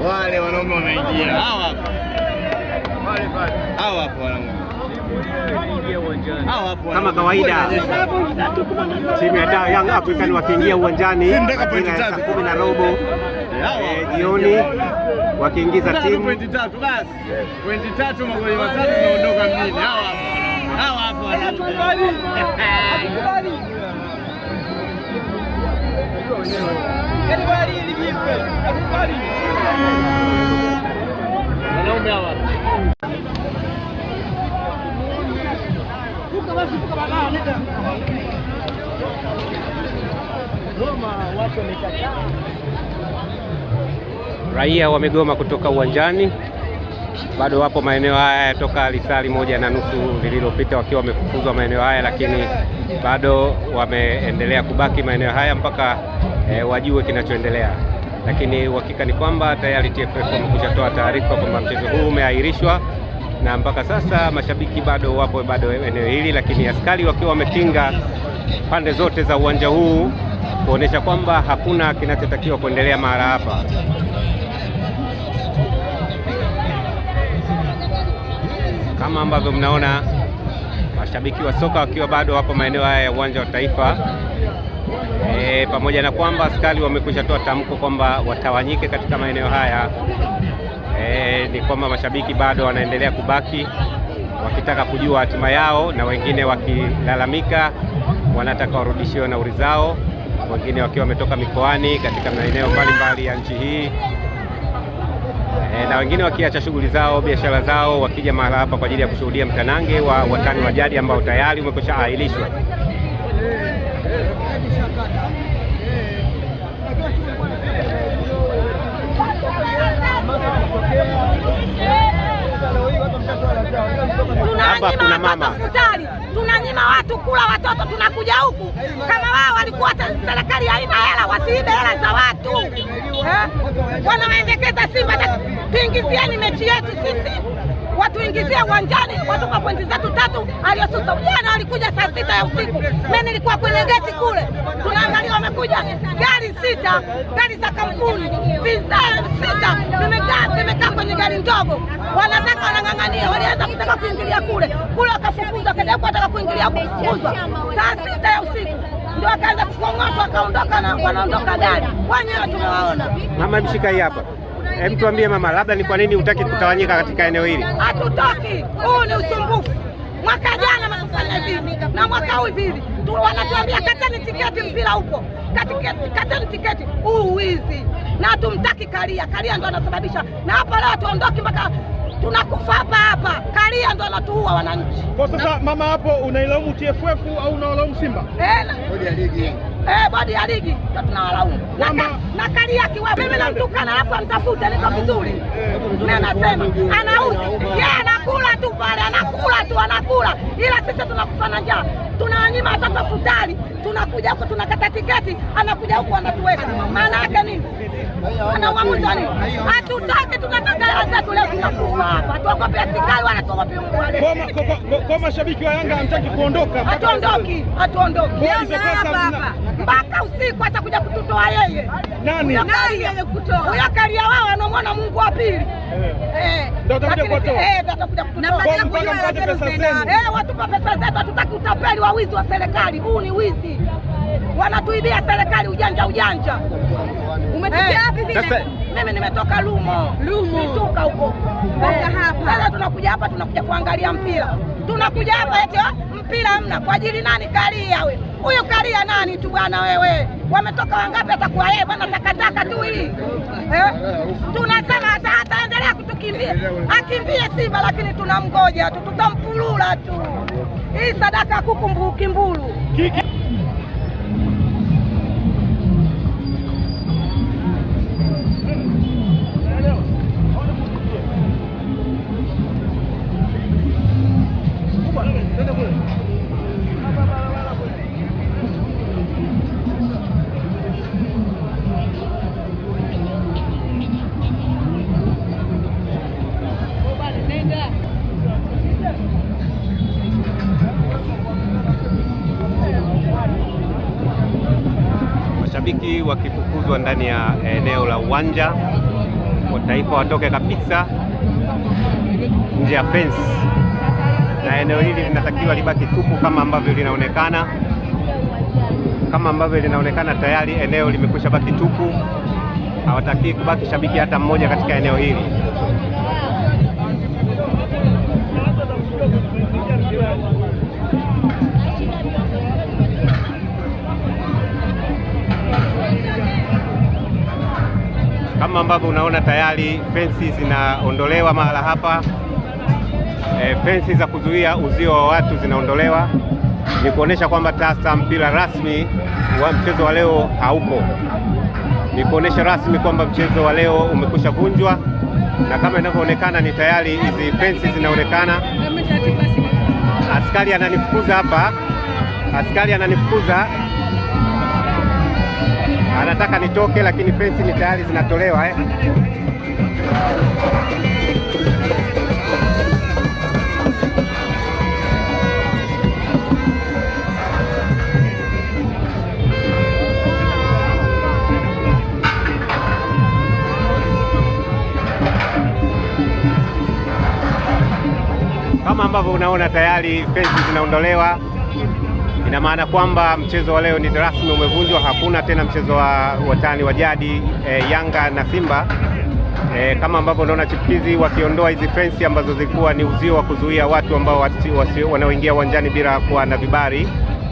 Wale wanaume wanaingia. Hawa hapa. Hawa hapa wanaume. Kama kawaida timu ya Young African wakiingia uwanjani saa 10:15 jioni, wakiingiza timu pointi 3 basi. Pointi 3 magoli 3 tunaondoka mjini. Hawa hapa wanaume. Raia wamegoma kutoka uwanjani, bado wapo maeneo haya toka lisali 1:30 lililopita wakiwa wamefukuzwa maeneo haya, lakini bado wameendelea kubaki maeneo haya mpaka wajue kinachoendelea. Lakini uhakika ni kwamba tayari TFF wamekushatoa taarifa kwamba mchezo huu umeahirishwa, na mpaka sasa mashabiki bado wapo eneo hili, lakini askari wakiwa wametinga pande zote za uwanja huu kuonesha kwamba hakuna kinachotakiwa kuendelea mahali hapa. Kama ambavyo mnaona mashabiki wa soka wakiwa bado wapo maeneo haya ya uwanja wa Taifa, pamoja na kwamba askari wamekwisha toa tamko kwamba watawanyike katika maeneo haya. Ni kwamba mashabiki bado wanaendelea kubaki wakitaka kujua hatima yao, na wengine wakilalamika wanataka warudishiwe nauli zao, wengine wakiwa wametoka mikoani katika maeneo mbalimbali ya nchi hii, na wengine wakiacha shughuli zao, biashara zao, wakija mahali hapa kwa ajili ya kushuhudia mtanange wa watani wa jadi ambao tayari umekwisha ahirishwa. Kuna mama tunanyima watu kula, watoto tunakuja huku kama wao walikuwa serikali haina hela, wasiibe hela za watu. Wanawaendekeza Simba, tuingizieni mechi yetu sisi, watuingizie uwanjani, watupa pointi zetu 3 aliyosusa. Jana walikuja saa 6 ya usiku, mimi nilikuwa kwenye geti kule, tunaangalia wamekuja gari 6, gari za kampuni 6 zimekaa kwenye gari ndogo, wanataka wanang'ang'ania, walianza kutaka kuingilia kule wakafukuzwa, kaja kutaka kuingilia kufukuzwa. Saa 6 ya usiku ndio akaanza kukong'oka, wakaondoka na wanaondoka gari wenyewe, tumewaona. Mama mshika hii hapa. Tuambie mama, labda ni kwa nini hutaki kutawanyika katika eneo hili? Hatutoki, huu ni usumbufu. Mwaka jana wanafanya hivi na mwaka huu hivi. Wanatuambia kateni tiketi, mpira upo. Kateni tiketi, huu wizi. Na tumtaki Karia. Karia ndo anasababisha. Na hapa leo tuondoki mpaka tunakufa hapa. Karia ndo anatuua wananchi. Kwa sasa mama, hapo unailaumu TFF au unalaumu Simba? Bodi ya ligi. Bodi ya ligi ndo tunawalaumu. Na Karia kiwa mimi namtukana alafu anitafuta niko vizuri. Mimi nasema anauza. Yeye anakula tu pale, anakula. Ila sisi tunakufa na njaa. Tunawanyima watoto futari. Tunakuja huko tunakata tiketi, anakuja huko anatuweka. Maana yake nini? Ana uamuzi nini? Hatutaki, tunataka hela zetu leo, tunakufa hapa. Tuogope askari wala tuogope Mungu. Kwa mashabiki wa Yanga hamtaki kuondoka? Hatuondoki. Yanga hapa. Mpaka usiku atakuja kututoa yeye. Nani yeye kutoa? Huyo Karia wao anamwona Mungu wa pili. Ndio atakuja kutoa. Ndio atakuja kutoa. Watupa pesa zetu, hatutaki utapeli wa wizi wa serikali. Huu ni wizi. Wanatuibia serikali ujanja. Umetoka wapi vile? Mimi nimetoka Lumo. Nitoka huko. Hapa. Sasa tunakuja hapa, tunakuja kuangalia mpira. Tunakuja hapa eti mpira hamna. Kwa ajili nani? Karia wewe. Huyo Karia nani tu bwana wewe? Wametoka wangapi atakuwa yeye bwana, takataka tu hii. Tunasema ataendelea kutukimbia. Akimbie Simba, lakini tunamgoja tu, tutampulula tu. Hii sadaka kuku kimbulu. Mashabiki wakifukuzwa ndani ya eneo la uwanja taifa watoke kabisa nje ya fence, na eneo hili linatakiwa libaki tupu kama ambavyo linaonekana. Kama ambavyo linaonekana tayari eneo limekwisha baki tupu, hawataki kubaki shabiki hata mmoja katika eneo hili. Kama ambavyo unaona tayari fensi zinaondolewa mahala hapa. Fensi za kuzuia uzio wa watu zinaondolewa, ni kuonesha kwamba sasa mpira rasmi wa mchezo wa leo haupo. Ni kuonesha rasmi kwamba mchezo wa leo umekwisha vunjwa, na kama inavyoonekana ni tayari hizi fensi zinaonekana. Askari ananifukuza hapa, askari ananifukuza, anataka nitoke, lakini fensi ni tayari zinatolewa Kama ambavyo unaona tayari fensi zinaondolewa, ina maana kwamba mchezo wa leo ni rasmi umevunjwa. Hakuna tena mchezo wa watani wa jadi Yanga na Simba. Kama ambavyo unaona chipukizi wakiondoa hizi fensi ambazo zilikuwa ni uzio wa kuzuia watu ambao wanaoingia uwanjani bila kuwa na vibali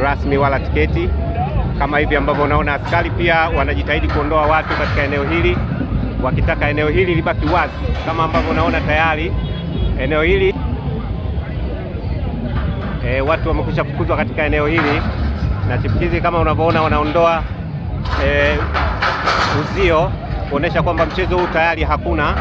rasmi wala tiketi. Kama hivi ambavyo unaona askari pia wanajitahidi kuondoa watu katika eneo hili, wakitaka eneo hili libaki wazi. Kama ambavyo unaona tayari eneo hili watu wamekwisha fukuzwa katika eneo hili, na chipukizi kama unavyoona wanaondoa uzio kuonesha kwamba mchezo huu tayari hakuna.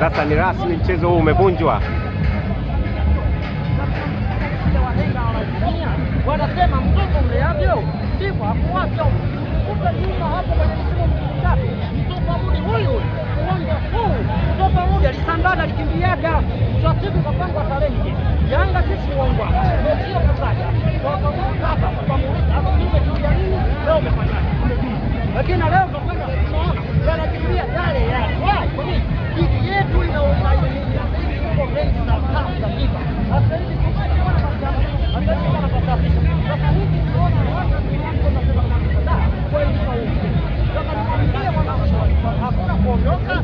Sasa ni rasmi, mchezo huu umevunjwa. Wanasema mtoto mleavyo ndivyo hakuwavyo. Kumbe nyuma hapo kwenye msimu mitatu mtoto Amudi huyu uwanja huu mtoto Amudi alisambana, alikimbiaga utaratibu kapangwa tarehe Yanga sisi uongwa sio kazaja wakamuuliza hapa kupamuliza hapa umekimbia nini leo umefanyaje, lakini leo tunakwenda tunaona wanakimbia yale kwa nini hii yetu inaona kwa mengi za kama hivi hasa hivi tunaona mashamba hata hivi wanapasafisha sasa hivi tunaona watu wanasema kwa hiyo kama tunaambia mwananchi hakuna kuondoka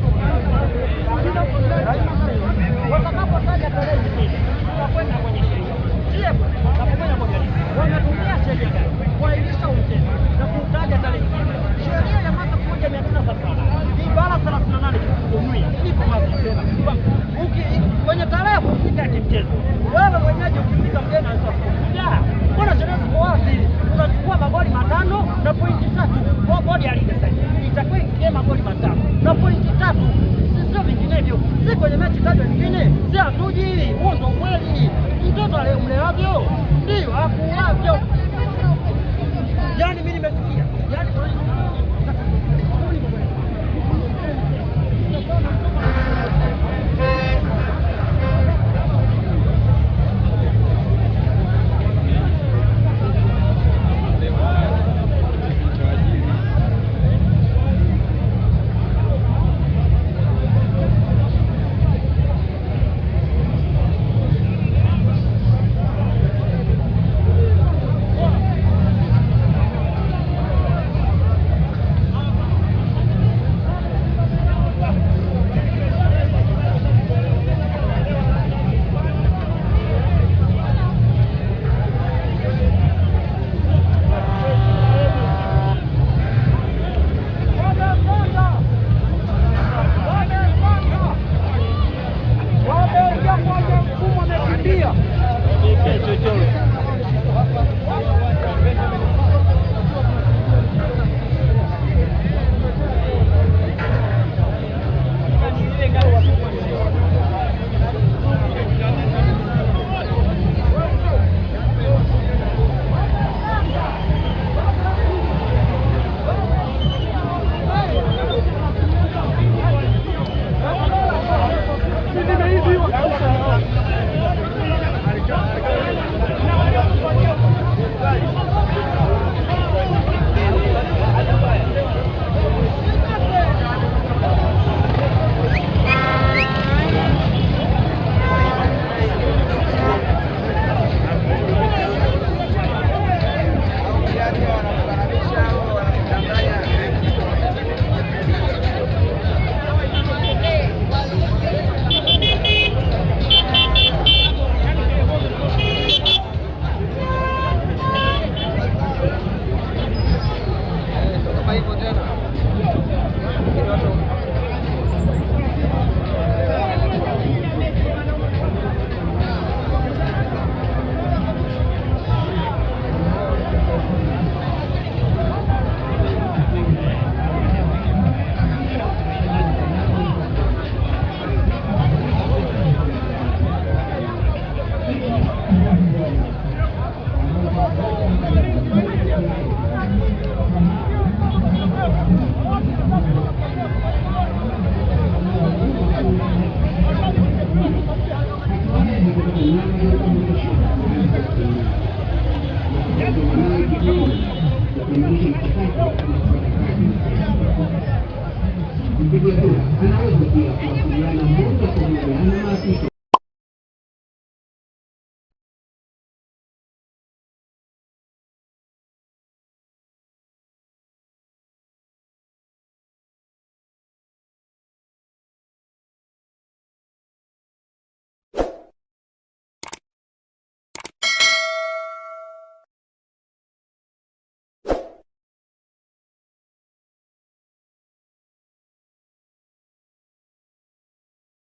watakapotaja tarehe nyingine tutakwenda kwenye sheria. Tutakwenda kwenye wanatumia sheria kuainisha mchezo na kutaja tarehe nyingine. Sheria ya mwaka 1977 ibara 38 kutumia ipo mazima kwenye tarehe kufika mchezo. Wewe mwenyeji ukifika mgeni anakuja mbona sheria ziko wazi, unachukua magoli 5 na pointi 3 kwa bodi ya ligi. Sasa itakuwa ikiwa magoli 5 na pointi 3, sio vinginevyo. Si kwenye mechi tajwa nyingine, si hatuji hivi. Huo ndio kweli. Mtoto leo mlewavyo ndio hakuwavyo. Yaani mimi nimetukia. Yaani mpiga kura anaweza pia kuwasiliana moja kwa moja na maafisa